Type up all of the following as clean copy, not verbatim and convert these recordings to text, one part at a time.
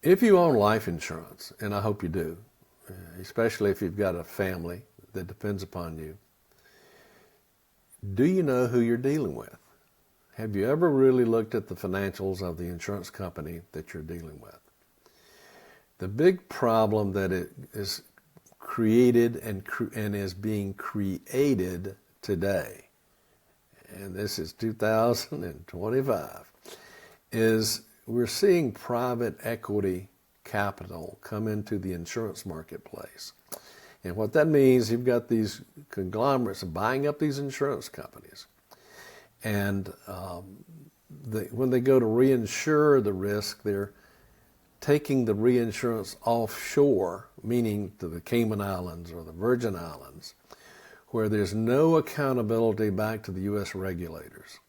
If you own life insurance, and I hope you do, especially if you've got a family that depends upon you, do you know who you're dealing with? Have you ever really looked at the financials of the insurance company that you're dealing with? The big problem that it is created and is being created today, and this is 2025, is we're seeing private equity capital come into the insurance marketplace. And what that means, you've got these conglomerates buying up these insurance companies. And when they go to reinsure the risk, they're taking the reinsurance offshore, meaning to the Cayman Islands or the Virgin Islands, where there's no accountability back to the U.S. regulators.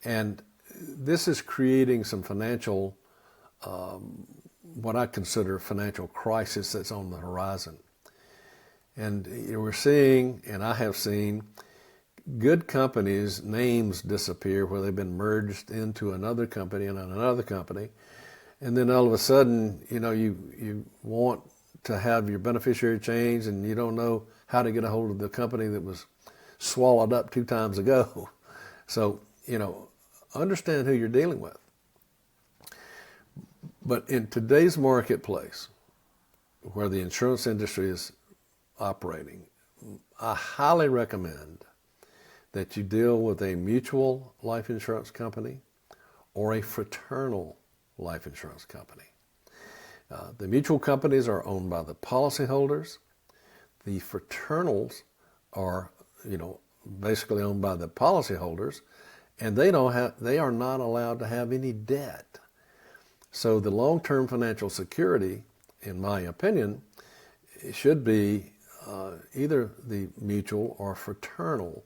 And this is creating some financial, what I consider financial crisis that's on the horizon. And we're seeing, and I have seen, good companies' names disappear where they've been merged into another company and another company. And then all of a sudden, you want to have your beneficiary change and you don't know how to get a hold of the company that was swallowed up 2 times ago. So, understand who you're dealing with. But in today's marketplace, where the insurance industry is operating, I highly recommend that you deal with a mutual life insurance company or a fraternal life insurance company. The mutual companies are owned by the policyholders. The fraternals are, basically owned by the policyholders, and they are not allowed to have any debt. So the long-term financial security, in my opinion, should be either the mutual or fraternal,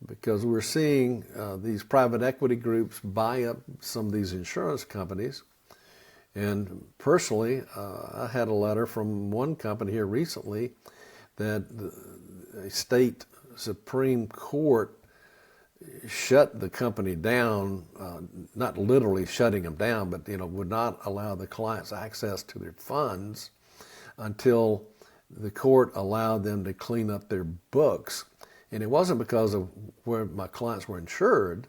because we're seeing these private equity groups buy up some of these insurance companies. And personally, I had a letter from one company here recently that a state Supreme Court shut the company down, not literally shutting them down, but would not allow the clients access to their funds until the court allowed them to clean up their books. And it wasn't because of where my clients were insured.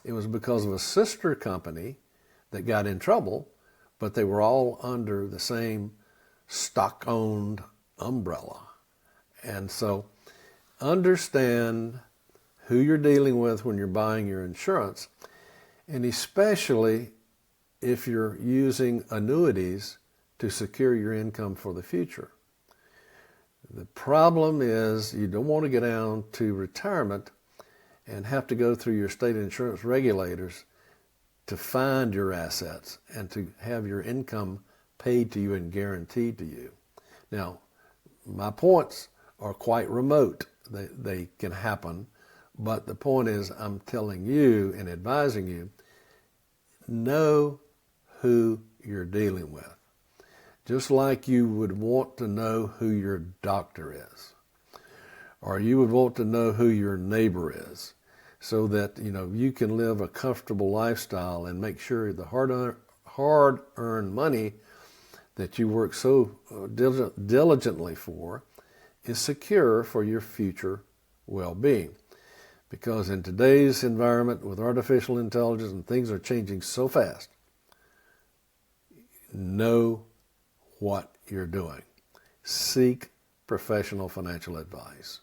It was because of a sister company that got in trouble, but they were all under the same stock-owned umbrella. And so understand who you're dealing with when you're buying your insurance, and especially if you're using annuities to secure your income for the future. The problem is you don't want to get down to retirement and have to go through your state insurance regulators to find your assets and to have your income paid to you and guaranteed to you. Now, my points are quite remote. They can happen, but the point is I'm telling you and advising you, know who you're dealing with. Just like you would want to know who your doctor is, or you would want to know who your neighbor is, so that you can live a comfortable lifestyle and make sure the hard-earned money that you work so diligently for is secure for your future well-being. Because in today's environment with artificial intelligence and things are changing so fast, know what you're doing. Seek professional financial advice.